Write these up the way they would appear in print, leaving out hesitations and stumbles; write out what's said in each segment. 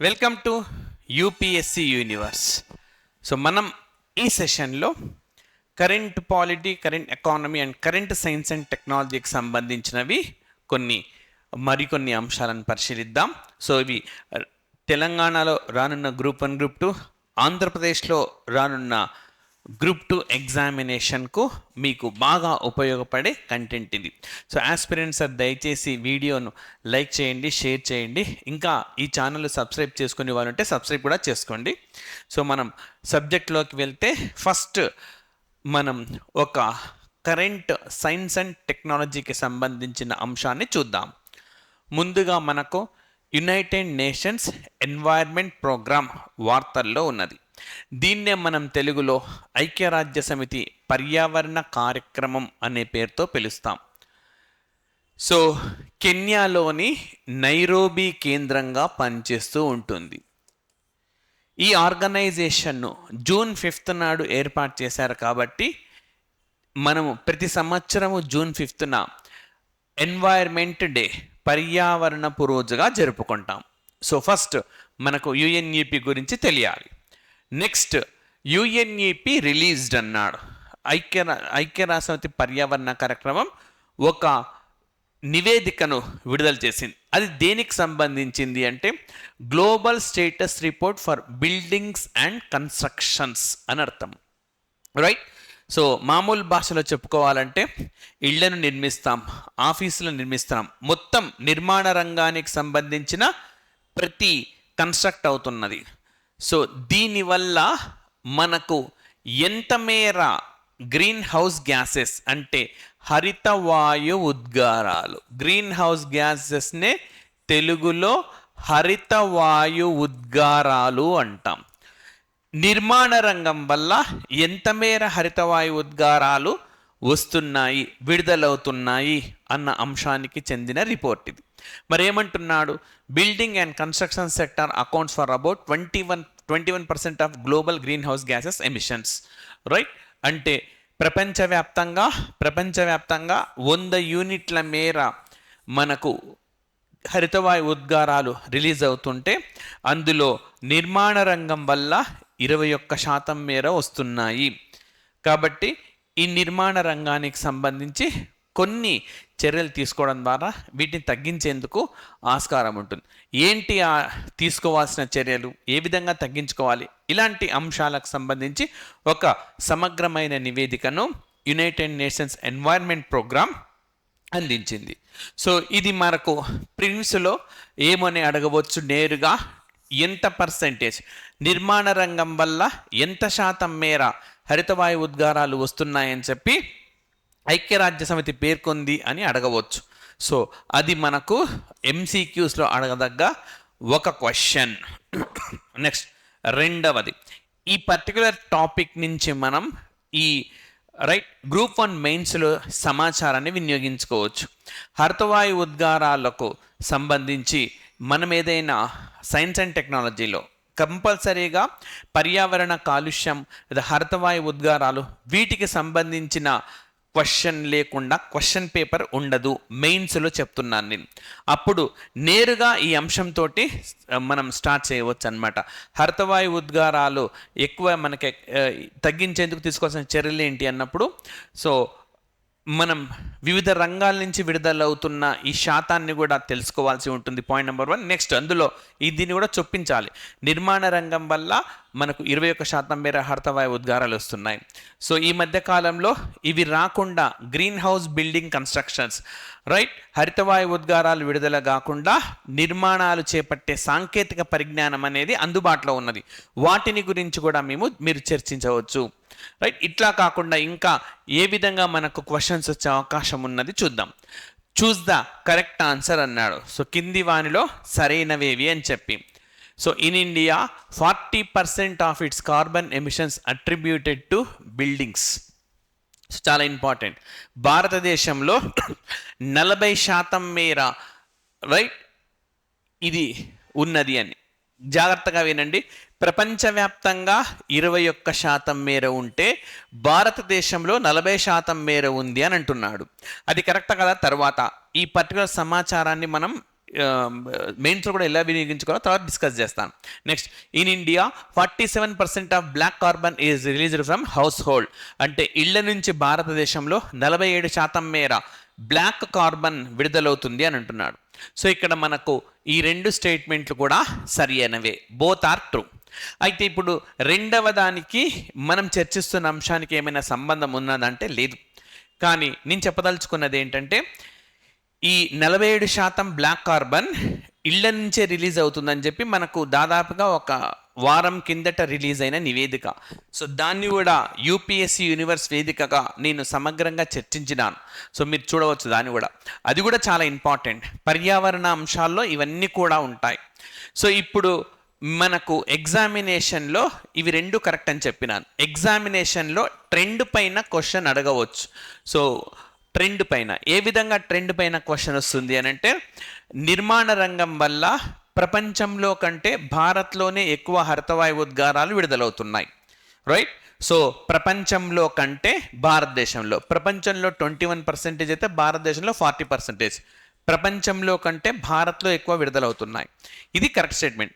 Welcome to UPSC universe. So మనం ఈ సెషన్లో current polity, current economy and current science and టెక్నాలజీకి సంబంధించినవి మరికొన్ని అంశాలను పరిశీలిద్దాం. సో ఇవి తెలంగాణలో రానున్న గ్రూప్ 1, గ్రూప్ 2, ఆంధ్రప్రదేశ్లో రానున్న గ్రూప్ 2 ఎగ్జామినేషన్కు మీకు బాగా ఉపయోగపడే కంటెంట్ ఇది. సో ఆస్పిరెంట్స్ దయచేసి వీడియోను లైక్ చేయండి, షేర్ చేయండి. ఇంకా ఈ ఛానల్ సబ్స్క్రైబ్ చేసుకునే వాళ్ళు ఉంటే సబ్స్క్రైబ్ కూడా చేసుకోండి. సో మనం సబ్జెక్ట్లోకి వెళ్తే ఫస్ట్ మనం ఒక కరెంట్ సైన్స్ అండ్ టెక్నాలజీకి సంబంధించిన అంశాన్ని చూద్దాం. ముందుగా మనకు యునైటెడ్ నేషన్స్ ఎన్వైర్న్మెంట్ ప్రోగ్రామ్ వార్తల్లో ఉన్నది. దీన్నే మనం తెలుగులో ఐక్యరాజ్య సమితి పర్యావరణ కార్యక్రమం అనే పేరుతో పిలుస్తాం. సో కెన్యాలోని నైరోబీ కేంద్రంగా పనిచేస్తూ ఉంటుంది. ఈ ఆర్గనైజేషన్ను జూన్ 5th నాడు ఏర్పాటు చేశారు కాబట్టి మనము ప్రతి సంవత్సరము జూన్ 5th ఎన్వైర్న్మెంట్ డే, పర్యావరణపు రోజుగా జరుపుకుంటాం. సో ఫస్ట్ మనకు యుఎన్ఈపి గురించి తెలియాలి. నెక్స్ట్ యుఎన్ఈపి రిలీజ్డ్ అన్నాడు. ఐక్యరాజ్యసమితి పర్యావరణ కార్యక్రమం ఒక నివేదికను విడుదల చేసింది. అది దేనికి సంబంధించింది అంటే global status report for buildings and constructions అని అర్థం, రైట్? సో మామూలు భాషలో చెప్పుకోవాలంటే ఇళ్లను నిర్మిస్తాం, ఆఫీసులను నిర్మిస్తాం, మొత్తం నిర్మాణ రంగానికి సంబంధించిన ప్రతి కన్స్ట్రక్ట్ అవుతున్నది. సో దీనివల్ల మనకు ఎంత మేర గ్రీన్ హౌస్ గ్యాసెస్ అంటే హరితవాయు ఉద్గారాలు, గ్రీన్ హౌస్ గ్యాసెస్నే తెలుగులో హరితవాయు ఉద్గారాలు అంటాం. నిర్మాణ రంగం వల్ల ఎంత మేర హరితవాయు ఉద్గారాలు వస్తున్నాయి, విడుదలవుతున్నాయి అన్న అంశానికి చెందిన రిపోర్ట్ ఇది. మరి ఏమంటున్నాడు? Building and construction sector accounts for about 21% of global green house gases emissions, right? అంటే ప్రపంచవ్యాప్తంగా 100 యూనిట్ల మేర మనకు హరితవాయు ఉద్గారాలు రిలీజ్ అవుతుంటే అందులో నిర్మాణ రంగం వల్ల 21% మేర వస్తున్నాయి. కాబట్టి ఈ నిర్మాణ రంగానికి సంబంధించి కొన్ని చర్యలు తీసుకోవడం ద్వారా వీటిని తగ్గించేందుకు ఆస్కారం ఉంటుంది. ఏంటి తీసుకోవాల్సిన చర్యలు, ఏ విధంగా తగ్గించుకోవాలి, ఇలాంటి అంశాలకు సంబంధించి ఒక సమగ్రమైన నివేదికను యునైటెడ్ నేషన్స్ ఎన్వైర్న్మెంట్ ప్రోగ్రామ్ అందించింది. సో ఇది మనకు ప్రిన్స్లో ఏమని అడగవచ్చు నేరుగా, ఎంత పర్సెంటేజ్ నిర్మాణ రంగం వల్ల ఎంత శాతం మేర హరితవాయు ఉద్గారాలు వస్తున్నాయని చెప్పి ఐక్యరాజ్య సమితి పేర్కొంది అని అడగవచ్చు. సో అది మనకు ఎంసీక్యూస్లో అడగదగ్గ ఒక క్వశ్చన్. నెక్స్ట్ రెండవది, ఈ పర్టికులర్ టాపిక్ నుంచి మనం ఈ గ్రూప్ 1 మెయిన్స్లో సమాచారాన్ని వినియోగించుకోవచ్చు. హరితవాయు ఉద్గారాలకు సంబంధించి మనం ఏదైనా సైన్స్ అండ్ టెక్నాలజీలో కంపల్సరీగా పర్యావరణ కాలుష్యం లేదా హరితవాయు ఉద్గారాలు వీటికి సంబంధించిన క్వశ్చన్ లేకుండా క్వశ్చన్ పేపర్ ఉండదు, మెయిన్స్లో చెప్తున్నాను నేను. అప్పుడు నేరుగా ఈ అంశంతో మనం స్టార్ట్ చేయవచ్చు అనమాట. హరితవాయు ఉద్గారాలు ఎక్కువ మనకి తగ్గించేందుకు తీసుకోవాల్సిన చర్యలు ఏంటి అన్నప్పుడు, సో మనం వివిధ రంగాల నుంచి విడుదలవుతున్న ఈ శాతాన్ని కూడా తెలుసుకోవాల్సి ఉంటుంది. Point number 1. నెక్స్ట్ అందులో దీన్ని కూడా చొప్పించాలి. నిర్మాణ రంగం వల్ల మనకు 21% మేర హరితవాయు ఉద్గారాలు వస్తున్నాయి. సో ఈ మధ్య కాలంలో ఇవి రాకుండా గ్రీన్ హౌస్ బిల్డింగ్ కన్స్ట్రక్షన్స్, హరితవాయు ఉద్గారాలు విడుదల కాకుండా నిర్మాణాలు చేపట్టే సాంకేతిక పరిజ్ఞానం అనేది అందుబాటులో ఉన్నది. వాటిని గురించి కూడా మీరు చర్చించవచ్చు, ఇట్లా కాకుండా ఇంకా ఏ విధంగా మనకు క్వశ్చన్స్ వచ్చే అవకాశం ఉన్నది చూద్దాం. చూస్ ద కరెక్ట్ ఆన్సర్ అన్నాడు. సో కింది వానిలో సరైనవేవి అని చెప్పి. So in India 40% of it's carbon emissions attributed to buildings. చాలా ఇంపార్టెంట్. భారతదేశంలో 40% మేర ఇది ఉన్నది అని జాగ్రత్తగా వినండి. ప్రపంచవ్యాప్తంగా 21% మేర ఉంటే భారతదేశంలో 40% మేర ఉంది అని అంటున్నాడు. అది కరెక్ట్ కదా? తర్వాత ఈ పర్టికులర్ సమాచారాన్ని మనం మెయిన్స్లో కూడా ఎలా వినియోగించుకోవాలో తర్వాత డిస్కస్ చేస్తాను. Next, in India 47% of black carbon is released from house hold. అంటే ఇళ్ల నుంచి భారతదేశంలో 47% మేర బ్లాక్ కార్బన్ విడుదలవుతుంది అని అంటున్నాడు. సో ఇక్కడ మనకు ఈ రెండు స్టేట్మెంట్లు కూడా సరి అయినవే, బోత్ ఆర్ ట్రూ. అయితే ఇప్పుడు రెండవ దానికి మనం చర్చిస్తున్న అంశానికి ఏమైనా సంబంధం ఉన్నదంటే లేదు. కానీ నేను చెప్పదలుచుకున్నది ఏంటంటే, ఈ 47% బ్లాక్ కార్బన్ ఇళ్ల నుంచే రిలీజ్ అవుతుందని చెప్పి మనకు దాదాపుగా ఒక వారం కిందట రిలీజ్ అయిన నివేదిక. సో దాన్ని కూడా యూపీఎస్సీ యూనివర్స్ వేదికగా నేను సమగ్రంగా చర్చించినాను. సో మీరు చూడవచ్చు దాన్ని కూడా. అది కూడా చాలా ఇంపార్టెంట్. పర్యావరణ అంశాల్లో ఇవన్నీ కూడా ఉంటాయి. సో ఇప్పుడు మనకు ఎగ్జామినేషన్లో ఇవి రెండు కరెక్ట్ అని చెప్పినాను. ఎగ్జామినేషన్లో ట్రెండ్ పైన క్వశ్చన్ అడగవచ్చు. సో ట్రెండ్ పైన ఏ విధంగా ట్రెండ్ పైన క్వశ్చన్ వస్తుంది అని అంటే, నిర్మాణ రంగం వల్ల ప్రపంచంలో కంటే భారత్లోనే ఎక్కువ హరితవాయు ఉద్గారాలు విడుదలవుతున్నాయి. రైట్. సో ప్రపంచంలో కంటే భారతదేశంలో, ప్రపంచంలో 21% అయితే భారతదేశంలో 40%. ప్రపంచంలో కంటే భారత్లో ఎక్కువ విడుదలవుతున్నాయి. ఇది కరెక్ట్ స్టేట్మెంట్.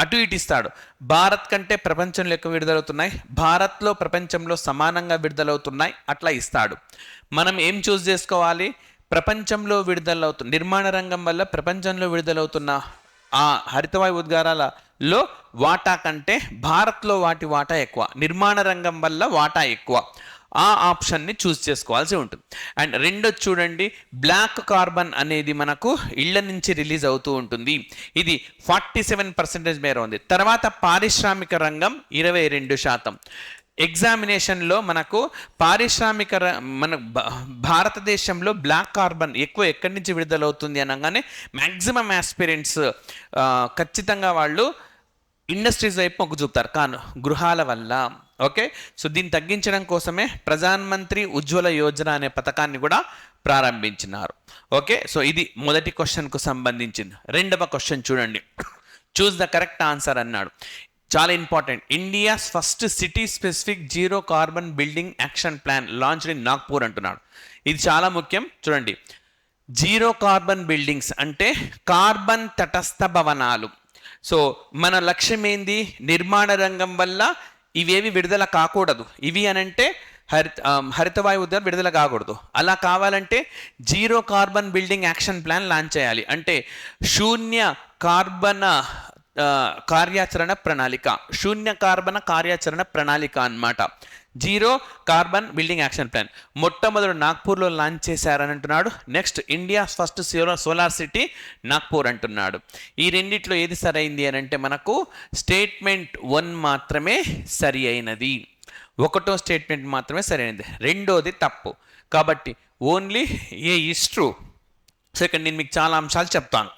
అటు ఇటు ఇస్తాడు. భారత్ కంటే ప్రపంచంలో ఎక్కువ విడుదలవుతున్నాయి, భారత్లో ప్రపంచంలో సమానంగా విడుదలవుతున్నాయి, అట్లా ఇస్తాడు. మనం ఏం చూస్ చేసుకోవాలి? ప్రపంచంలో విడుదలవుతున్న నిర్మాణ రంగం వల్ల ప్రపంచంలో విడుదలవుతున్న ఆ హరితవాయు ఉద్గారాలలో వాటా కంటే భారత్లో వాటి వాటా ఎక్కువ, నిర్మాణ రంగం వల్ల వాటా ఎక్కువ. ఆ ఆప్షన్ని చూస్ చేసుకోవాల్సి ఉంటుంది. అండ్ రెండోది చూడండి, బ్లాక్ కార్బన్ అనేది మనకు ఇళ్ల నుంచి రిలీజ్ అవుతూ ఉంటుంది. ఇది 47% మేర ఉంది. తర్వాత పారిశ్రామిక రంగం 22%. ఎగ్జామినేషన్లో మనకు మన భారతదేశంలో బ్లాక్ కార్బన్ ఎక్కువ ఎక్కడి నుంచి విడుదలవుతుంది అనగానే మ్యాక్సిమం ఆస్పిరెంట్స్ ఖచ్చితంగా వాళ్ళు ఇండస్ట్రీస్ వైపు మొగ్గు చూపుతారు, కాను గృహాల వల్ల. ఓకే. సో దీన్ని తగ్గించడం కోసమే ప్రధాన్ మంత్రి ఉజ్వల యోజన అనే పథకాన్ని కూడా ప్రారంభించినారు. ఓకే. సో ఇది మొదటి క్వశ్చన్కు సంబంధించింది. రెండవ క్వశ్చన్ చూడండి, చూస్ ద కరెక్ట్ ఆన్సర్ అన్నాడు. చాలా important. India's first city specific zero carbon building action plan launched in Nagpur అంటున్నాడు. ఇది చాలా ముఖ్యం. చూడండి, జీరో కార్బన్ బిల్డింగ్స్ అంటే కార్బన్ తటస్థ భవనాలు. సో మన లక్ష్యం ఏంది? నిర్మాణ రంగం వల్ల ఇవేవి విడుదల కాకూడదు. ఇవి అనంటే హరితవాయు ఉద్గారం విడుదల కాకూడదు. అలా కావాలంటే zero carbon building action plan launch చేయాలి. అంటే శూన్య కార్బన కార్యాచరణ ప్రణాళిక, శూన్య కార్బన కార్యాచరణ ప్రణాళిక అన్నమాట. Zero carbon building action plan మొట్టమొదటి నాగ్పూర్లో లాంచ్ చేశారని అంటున్నాడు. Next, India first solar city Nagpur అంటున్నాడు. ఈ రెండిట్లో ఏది సరైంది అని అంటే మనకు స్టేట్మెంట్ 1 మాత్రమే సరి అయినది. ఒకటో స్టేట్మెంట్ మాత్రమే సరైనది, రెండోది తప్పు. కాబట్టి only A is true. So ఇక్కడ నేను మీకు చాలా అంశాలు చెప్తాను.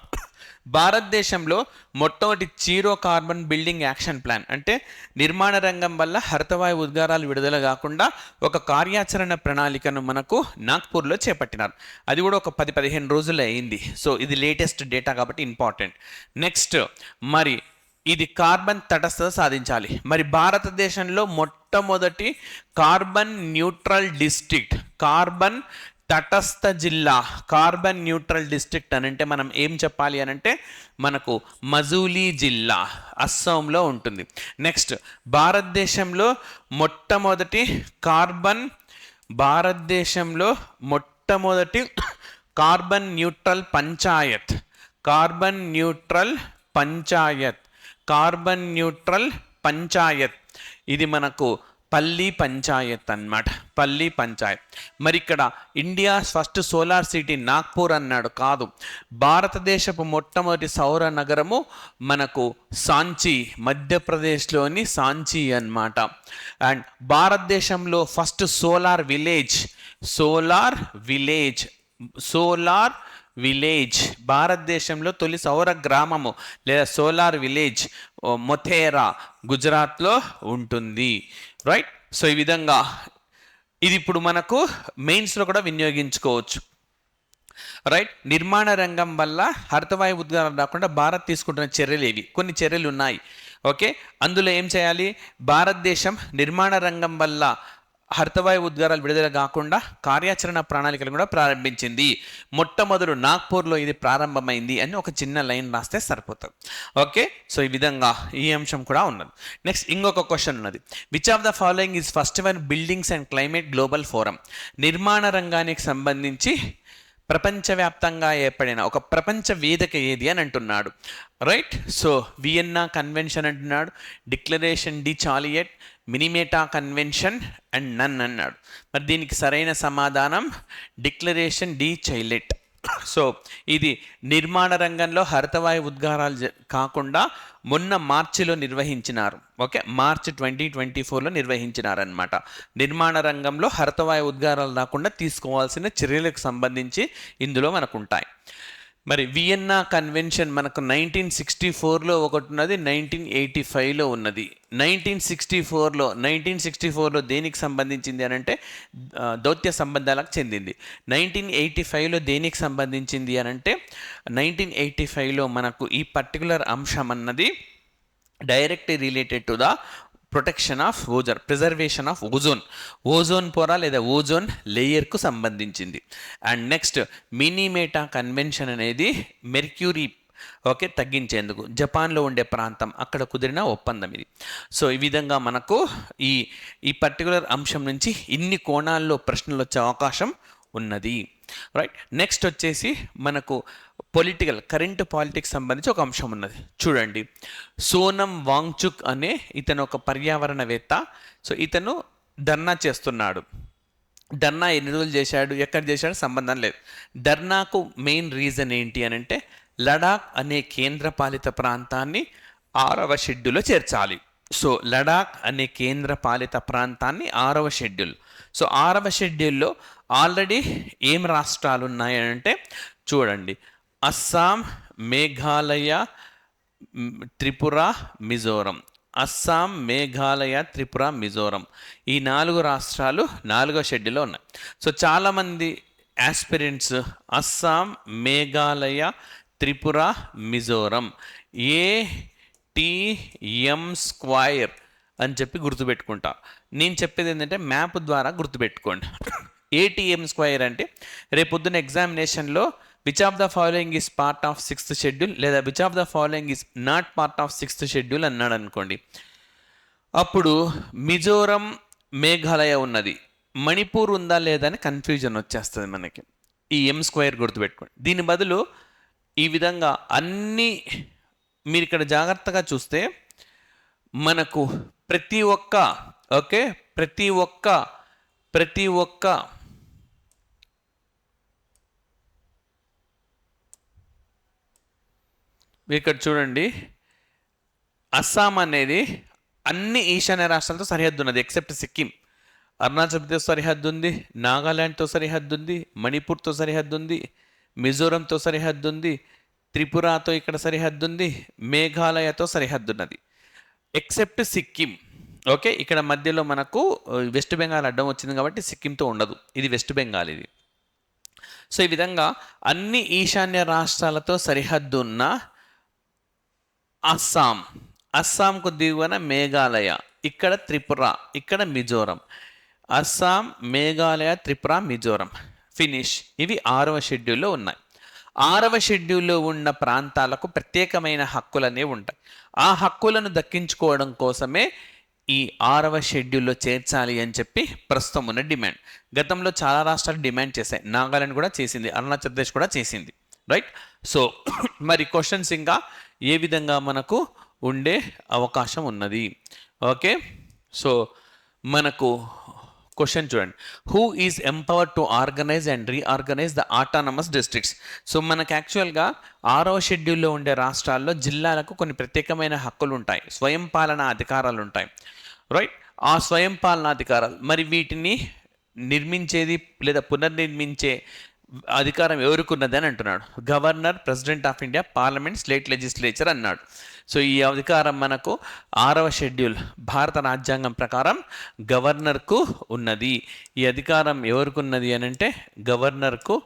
భారతదేశంలో మొట్టమొదటి zero carbon building action plan అంటే నిర్మాణ రంగం వల్ల హరితవాయు ఉద్గారాలు విడుదల కాకుండా ఒక కార్యాచరణ ప్రణాళికను మనకు నాగ్పూర్లో చేపట్టినారు. అది కూడా ఒక 10-15 రోజులు అయింది. సో ఇది లేటెస్ట్ డేటా కాబట్టి ఇంపార్టెంట్. నెక్స్ట్, మరి ఇది కార్బన్ తటస్థత సాధించాలి. మరి భారతదేశంలో మొట్టమొదటి కార్బన్ న్యూట్రల్ డిస్ట్రిక్ట్, కార్బన్ తటస్థ జిల్లా, కార్బన్ న్యూట్రల్ డిస్ట్రిక్ట్ అని అంటే మనం ఏం చెప్పాలి అని అంటే మనకు మజూలీ జిల్లా అస్సాంలో ఉంటుంది. నెక్స్ట్, భారతదేశంలో మొట్టమొదటి carbon neutral Panchayat, carbon neutral Panchayat ఇది మనకు పల్లి పంచాయత్ అన్నమాట, పల్లి పంచాయత్. మరి ఇక్కడ India first solar city Nagpur అన్నాడు, కాదు. భారతదేశపు మొట్టమొదటి సౌర నగరము మనకు సాంచీ, మధ్యప్రదేశ్లోని సాంచీ అన్నమాట. అండ్ భారతదేశంలో ఫస్ట్ సోలార్ విలేజ్ భారతదేశంలో తొలి సౌర గ్రామము లేదా సోలార్ విలేజ్ మొథేరా గుజరాత్లో ఉంటుంది. రైట్. సో ఈ విధంగా ఇది ఇప్పుడు మనకు మెయిన్స్లో కూడా వినియోగించుకోవచ్చు. రైట్. నిర్మాణ రంగం వల్ల హరితవాయు ఉద్గారం రాకుండా భారత్ తీసుకుంటున్న చర్యలు ఏవి? కొన్ని చర్యలు ఉన్నాయి. ఓకే. అందులో ఏం చేయాలి? భారతదేశం నిర్మాణ రంగం వల్ల హరితవాయు ఉద్గారాలు విడుదల కాకుండా కార్యాచరణ ప్రణాళికలు కూడా ప్రారంభించింది. మొట్టమొదలు నాగ్పూర్లో ఇది ప్రారంభమైంది అని ఒక చిన్న లైన్ రాస్తే సరిపోతుంది. ఓకే, సో ఈ విధంగా ఈ అంశం కూడా ఉన్నది. నెక్స్ట్ ఇంకొక క్వశ్చన్ ఉన్నది. Which of the following is first one buildings and climate global forum? నిర్మాణ రంగానికి సంబంధించి ప్రపంచవ్యాప్తంగా ఏర్పడిన ఒక ప్రపంచ వేదిక ఏది అని అంటున్నాడు. రైట్, సో వియన్నా కన్వెన్షన్ అంటున్నాడు, డిక్లరేషన్ డి చాలియట్, మినిమేటా కన్వెన్షన్ అండ్ నన్ అన్నాడు. మరి దీనికి సరైన సమాధానం డిక్లరేషన్ డి చైలెట్. సో ఇది నిర్మాణ రంగంలో హరితవాయు ఉద్గారాలు కాకుండా మొన్న మార్చిలో నిర్వహించినారు. Okay, March 2024లో నిర్వహించినారనమాట. నిర్మాణ రంగంలో హరితవాయు ఉద్గారాలు రాకుండా తీసుకోవాల్సిన చర్యలకు సంబంధించి ఇందులో మనకు ఉంటాయి. మరి వియన్నా కన్వెన్షన్ మనకు 1964లో ఒకటి ఉన్నది, 1985లో ఉన్నది. 1964లో దేనికి సంబంధించింది అని అంటే దౌత్య సంబంధాలకు చెందింది. 1985లో దేనికి సంబంధించింది అని అంటే 1985లో మనకు ఈ పర్టికులర్ అంశం అన్నది directly related to the protection of ozone, preservation of ozone పొర లేదా ఓజోన్ లేయర్కు సంబంధించింది. అండ్ నెక్స్ట్ మినిమేటా కన్వెన్షన్ అనేది మెర్క్యూరీ ఓకే తగ్గించేందుకు జపాన్లో ఉండే ప్రాంతం అక్కడ కుదిరిన ఒప్పందం ఇది. సో ఈ విధంగా మనకు ఈ పర్టికులర్ అంశం నుంచి ఇన్ని కోణాల్లో ప్రశ్నలు వచ్చే అవకాశం ఉన్నది. రైట్, నెక్స్ట్ వచ్చేసి మనకు కరెంట్ పాలిటిక్స్ సంబంధించి ఒక అంశం ఉన్నది. చూడండి, సోనం వాంగ్చుక్ అనే ఇతను ఒక పర్యావరణవేత్త. సో ఇతను ధర్నా చేస్తున్నాడు. ధర్నా ఎన్ని రోజులు చేశాడు, ఎక్కడ చేశాడు సంబంధం లేదు. ధర్నాకు మెయిన్ రీజన్ ఏంటి అని అంటే లడాక్ అనే కేంద్రపాలిత ప్రాంతాన్ని 6వ షెడ్యూల్లో చేర్చాలి. సో లడాక్ అనే కేంద్రపాలిత ప్రాంతాన్ని 6వ షెడ్యూల్. సో 6వ షెడ్యూల్లో ఆల్రెడీ ఏం రాష్ట్రాలు ఉన్నాయంటే చూడండి, అస్సాం, మేఘాలయ, త్రిపుర, మిజోరం. అస్సాం, మేఘాలయ, త్రిపుర, మిజోరం ఈ 4 రాష్ట్రాలు 4వ షెడ్యూల్లో ఉన్నాయి. సో చాలామంది aspirants Assam, Meghalaya, Tripura, Mizoram ATM square అని చెప్పి గుర్తుపెట్టుకుంటా. నేను చెప్పేది ఏంటంటే మ్యాప్ ద్వారా గుర్తుపెట్టుకోండి. ATM స్క్వైర్ అంటే రేపొద్దున ఎగ్జామినేషన్లో which of the following is part of 6th schedule లేదా which of the following is not part of 6th schedule అన్నాడు అనుకోండి, అప్పుడు మిజోరం, మేఘాలయ ఉన్నది, మణిపూర్ ఉందా లేదా అని కన్ఫ్యూజన్ వచ్చేస్తుంది మనకి. ఈ M స్క్వైర్ గుర్తుపెట్టుకోండి. దీని బదులు ఈ విధంగా అన్నీ మీరు ఇక్కడ జాగ్రత్తగా చూస్తే మనకు ప్రతి ఒక్క ఇక్కడ చూడండి, అస్సాం అనేది అన్ని ఈశాన్య రాష్ట్రాలతో సరిహద్దు ఉన్నది ఎక్సెప్ట్ సిక్కిం. అరుణాచల్ ప్రదేశ్ సరిహద్దు ఉంది, నాగాల్యాండ్తో సరిహద్దు ఉంది, మణిపూర్తో సరిహద్దు ఉంది, మిజోరంతో సరిహద్దు ఉంది, త్రిపురతో ఇక్కడ సరిహద్దు ఉంది, మేఘాలయతో సరిహద్దు ఉన్నది ఎక్సెప్ట్ సిక్కిం. ఓకే, ఇక్కడ మధ్యలో మనకు వెస్ట్ బెంగాల్ అడ్డం వచ్చింది కాబట్టి సిక్కింతో ఉండదు, ఇది వెస్ట్ బెంగాల్ ఇది. సో ఈ విధంగా అన్ని ఈశాన్య రాష్ట్రాలతో సరిహద్దు ఉన్న అస్సాంకు దిగువన మేఘాలయ, ఇక్కడ త్రిపుర, ఇక్కడ మిజోరం. అస్సాం, మేఘాలయ, త్రిపుర, మిజోరం ఫినిష్. ఇవి 6వ షెడ్యూల్లో ఉన్నాయి. 6వ షెడ్యూల్లో ఉన్న ప్రాంతాలకు ప్రత్యేకమైన హక్కులు అనేవి ఉంటాయి. ఆ హక్కులను దక్కించుకోవడం కోసమే ఈ 6వ షెడ్యూల్లో చేర్చాలి అని చెప్పి ప్రస్తుతం ఉన్న డిమాండ్. గతంలో చాలా రాష్ట్రాలు డిమాండ్ చేశాయి, నాగాలాండ్ కూడా చేసింది, అరుణాచల్ ప్రదేశ్ కూడా చేసింది. రైట్, సో మరి క్వశ్చన్స్ ఇంకా ఏ విధంగా మనకు ఉండే అవకాశం ఉన్నది. ఓకే, సో మనకు క్వశ్చన్ చూడండి, who is empowered to organise and reorganise the autonomous districts? So మనకు యాక్చువల్గా 6వ షెడ్యూల్లో ఉండే రాష్ట్రాల్లో జిల్లాలకు కొన్ని ప్రత్యేకమైన హక్కులు ఉంటాయి, స్వయం పాలనా అధికారాలు ఉంటాయి. రైట్, ఆ స్వయం పాలనా అధికారాలు మరి వీటిని నిర్మించేది లేదా పునర్నిర్మించే అధికారం ఎవరికి ఉన్నది అని అంటున్నాడు. Governor, president of India, parliament, state legislature అన్నాడు. సో ఈ అధికారం మనకు 6వ షెడ్యూల్ భారత రాజ్యాంగం ప్రకారం గవర్నర్కు ఉన్నది. ఈ అధికారం ఎవరికి ఉన్నది అని అంటే గవర్నర్కు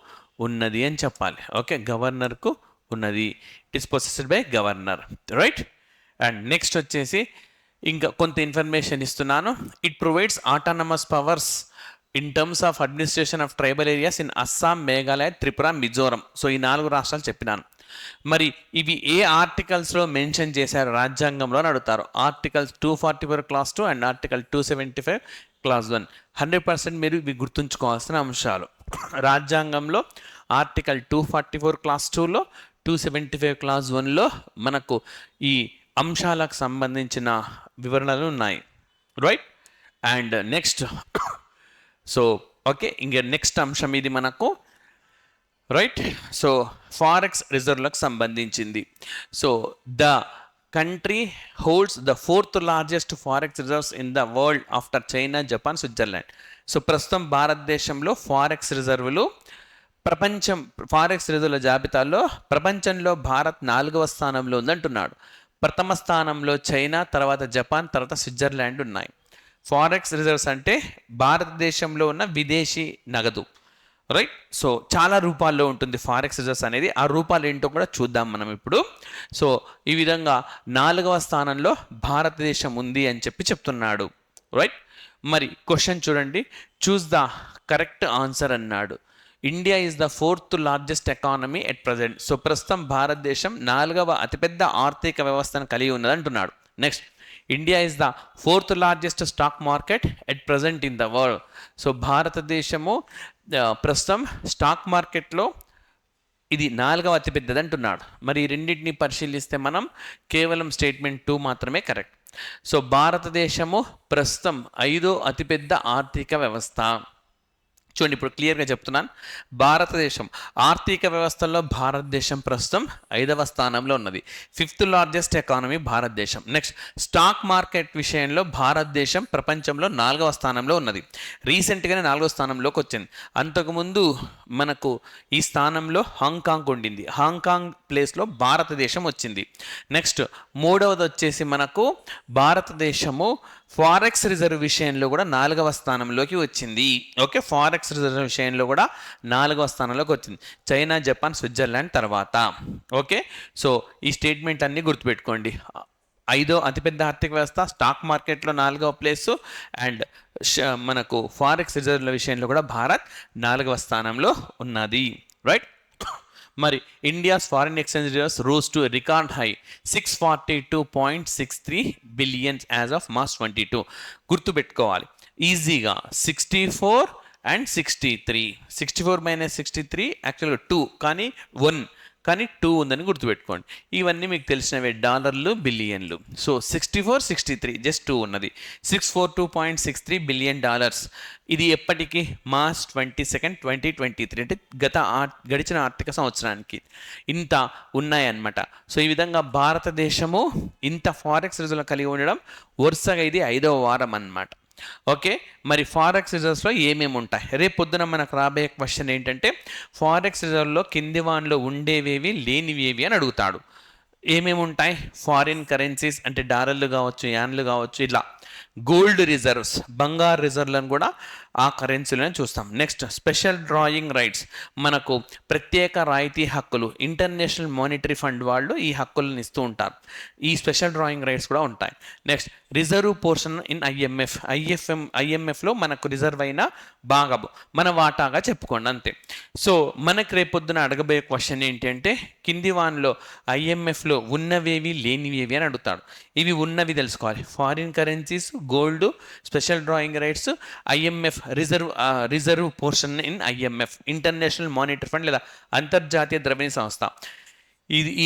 ఉన్నది అని చెప్పాలి. ఓకే, గవర్నర్కు ఉన్నది, it is possessed by governor. Right, and next వచ్చేసి ఇంకా కొంత ఇన్ఫర్మేషన్ ఇస్తున్నాను. It provides autonomous powers in terms of administration of tribal areas in Assam, Meghalaya, Tripura, Mizoram. So ఈ 4 రాష్ట్రాలు చెప్పినాను. మరి ఇవి ఏ ఆర్టికల్స్లో మెన్షన్ చేశారు రాజ్యాంగంలో అని అడుగుతారు. Article 244 class 2 and article 275 class 1. 100% మీరు ఇవి గుర్తుంచుకోవాల్సిన అంశాలు. రాజ్యాంగంలో ఆర్టికల్ 244 క్లాస్ 2లో, 275 క్లాస్ 1లో మనకు ఈ అంశాలకు సంబంధించిన వివరణలు ఉన్నాయి, right. And next so okay, ఇంకా నెక్స్ట్ అంశం ఇది మనకు, రైట్. సో ఫారెక్స్ రిజర్వ్లకు సంబంధించింది. So the country holds the 4th largest forex reserves in the world after China, Japan, Switzerland. So ప్రస్తుతం భారతదేశంలో ఫారెక్స్ రిజర్వులు ఫారెక్స్ రిజర్వుల జాబితాలో ప్రపంచంలో భారత్ 4వ స్థానంలో ఉందంటున్నాడు. ప్రథమ స్థానంలో చైనా, తర్వాత జపాన్, తర్వాత స్విట్జర్లాండ్ ఉన్నాయి. ఫారెక్స్ రిజర్వ్స్ అంటే భారతదేశంలో ఉన్న విదేశీ నగదు, రైట్. సో చాలా రూపాల్లో ఉంటుంది ఫారెక్స్ రిజర్వ్స్ అనేది. ఆ రూపాలు ఏంటో కూడా చూద్దాం మనం ఇప్పుడు. సో ఈ విధంగా 4వ స్థానంలో భారతదేశం ఉంది అని చెప్తున్నాడు, రైట్. మరి క్వశ్చన్ చూడండి, చూస్ ద కరెక్ట్ ఆన్సర్ అన్నాడు. India is the 4th largest economy at present. So ప్రస్తుతం భారతదేశం 4వ అతిపెద్ద ఆర్థిక వ్యవస్థను కలిగి ఉన్నది అంటున్నాడు. Next, India is the 4th largest stock market at present in the world. So భారతదేశము ప్రస్తుతం స్టాక్ మార్కెట్లో ఇది 4వ అతిపెద్దది అంటున్నాడు. మరి ఈ రెండింటిని పరిశీలిస్తే మనం కేవలం స్టేట్మెంట్ 2 మాత్రమే కరెక్ట్. సో భారతదేశము ప్రస్తుతం 5వ అతిపెద్ద ఆర్థిక వ్యవస్థ. చూడండి, ఇప్పుడు క్లియర్గా చెప్తున్నాను. భారతదేశం ఆర్థిక వ్యవస్థల్లో భారతదేశం ప్రస్తుతం 5వ స్థానంలో ఉన్నది. 5th లార్జెస్ట్ ఎకానమీ భారతదేశం. నెక్స్ట్, స్టాక్ మార్కెట్ విషయంలో భారతదేశం ప్రపంచంలో 4వ స్థానంలో ఉన్నది. రీసెంట్గానే 4వ స్థానంలోకి వచ్చింది. అంతకుముందు మనకు ఈ స్థానంలో హాంకాంగ్ ఉండింది. హాంకాంగ్ ప్లేస్లో భారతదేశం వచ్చింది. నెక్స్ట్, 3వది వచ్చేసి మనకు భారతదేశము ఫారెక్స్ రిజర్వ్ విషయంలో కూడా 4వ స్థానంలోకి వచ్చింది. ఓకే, ఫారెక్స్ రిజర్వ్ విషయంలో కూడా 4వ స్థానంలోకి వచ్చింది, చైనా, జపాన్, స్విట్జర్లాండ్ తర్వాత. ఓకే, సో ఈ స్టేట్మెంట్ అన్నీ గుర్తుపెట్టుకోండి. 5వ అతిపెద్ద ఆర్థిక వ్యవస్థ, స్టాక్ మార్కెట్లో 4వ ప్లేసు, అండ్ మనకు ఫారెక్స్ రిజర్వ్ల విషయంలో కూడా భారత్ 4వ స్థానంలో ఉన్నది, రైట్. మరి India's foreign exchange reserves rose to record high 642.63 billions as of March 22. గుర్తుపెట్టుకోవాలి ఈజీగా 64 అండ్ 63. 64 - 63 యాక్చువల్గా 2, కానీ 1 కానీ 2 ఉందని గుర్తుపెట్టుకోండి. ఇవన్నీ మీకు తెలిసినవే, డాలర్లు, బిలియన్లు. సో 64, 63 జస్ట్ 2 ఉన్నది. 642.63 బిలియన్ డాలర్స్. ఇది ఎప్పటికీ మార్చ్ 22, 2023 అంటే గడిచిన ఆర్థిక సంవత్సరానికి ఇంత ఉన్నాయన్నమాట. సో ఈ విధంగా భారతదేశము ఇంత ఫారెక్స్ రిజర్వ్లు కలిగి ఉండడం వరుసగా ఇది 5వ వారం అన్నమాట. ఓకే, మరి ఫారెక్స్ రిజర్వ్స్లో ఏమేమి ఉంటాయి? రేపు పొద్దున మనకు రాబోయే క్వశ్చన్ ఏంటంటే ఫారెక్స్ రిజర్వ్లో కింది వాన్లో ఉండేవేవి, లేనివేవి అని అడుగుతాడు. ఏమేమి ఉంటాయి? ఫారిన్ కరెన్సీస్ అంటే డాలర్లు కావచ్చు, యాన్లు కావచ్చు, ఇలా. గోల్డ్ రిజర్వ్స్, బంగారు రిజర్వ్లను కూడా ఆ కరెన్సీలను చూస్తాం. నెక్స్ట్, స్పెషల్ డ్రాయింగ్ రైట్స్, మనకు ప్రత్యేక రాయితీ హక్కులు. ఇంటర్నేషనల్ మానిటరీ ఫండ్ వాళ్ళు ఈ హక్కులను ఇస్తూ ఉంటారు. ఈ స్పెషల్ డ్రాయింగ్ రైట్స్ కూడా ఉంటాయి. నెక్స్ట్, రిజర్వ్ పోర్షన్ ఇన్ ఐఎంఎఫ్లో మనకు రిజర్వ్ అయిన భాగము మన వాటాగా చెప్పుకోండి అంతే. సో మనకు రేపొద్దున అడగబోయే క్వశ్చన్ ఏంటి అంటే కింది వాన్లో ఐఎంఎఫ్లో ఉన్నవేవి, లేనివేవి అని అడుగుతాడు. ఇవి ఉన్నవి తెలుసుకోవాలి: foreign currencies, gold, special drawing rights, IMF reserve portion in IMF, international monetary fund లేదా అంతర్జాతీయ ద్రవ్యనిధి సంస్థ. ఈ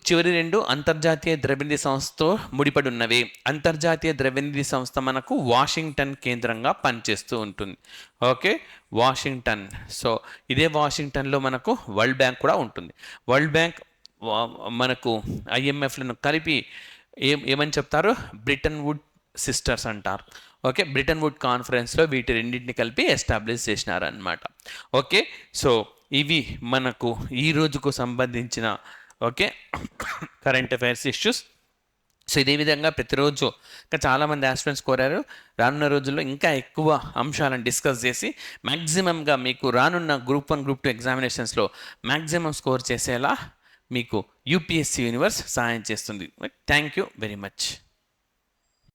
చివరి రెండు అంతర్జాతీయ ద్రవ్యనిధి సంస్థతో ముడిపడి ఉన్నవి. అంతర్జాతీయ ద్రవ్యనిధి సంస్థ మనకు వాషింగ్టన్ కేంద్రంగా పనిచేస్తూ ఉంటుంది. Okay, Washington. సో ఇదే వాషింగ్టన్లో మనకు వరల్డ్ బ్యాంక్ కూడా ఉంటుంది. వరల్డ్ బ్యాంక్ మనకు ఐఎంఎఫ్లను కలిపి ఏమని చెప్తారు? బ్రిటన్ వుడ్ సిస్టర్స్ అంటారు. ఓకే, బ్రిటన్ వుడ్ కాన్ఫరెన్స్లో వీటి రెండింటిని కలిపి ఎస్టాబ్లిష్ చేసినారన్నమాట. ఓకే, సో ఇవి మనకు ఈ రోజుకు సంబంధించిన కరెంట్ అఫైర్స్ ఇష్యూస్. సో ఇదే విధంగా ప్రతిరోజు ఇంకా చాలామంది ఆస్పిరెంట్స్ కోరారు రానున్న రోజుల్లో ఇంకా ఎక్కువ అంశాలను డిస్కస్ చేసి మ్యాక్సిమంగా మీకు రానున్న గ్రూప్ 1, గ్రూప్ 2 ఎగ్జామినేషన్స్లో మ్యాక్సిమం స్కోర్ చేసేలా మీకు యూపీఎస్సీ యూనివర్స్ సహాయం చేస్తుంది. Thank you very much.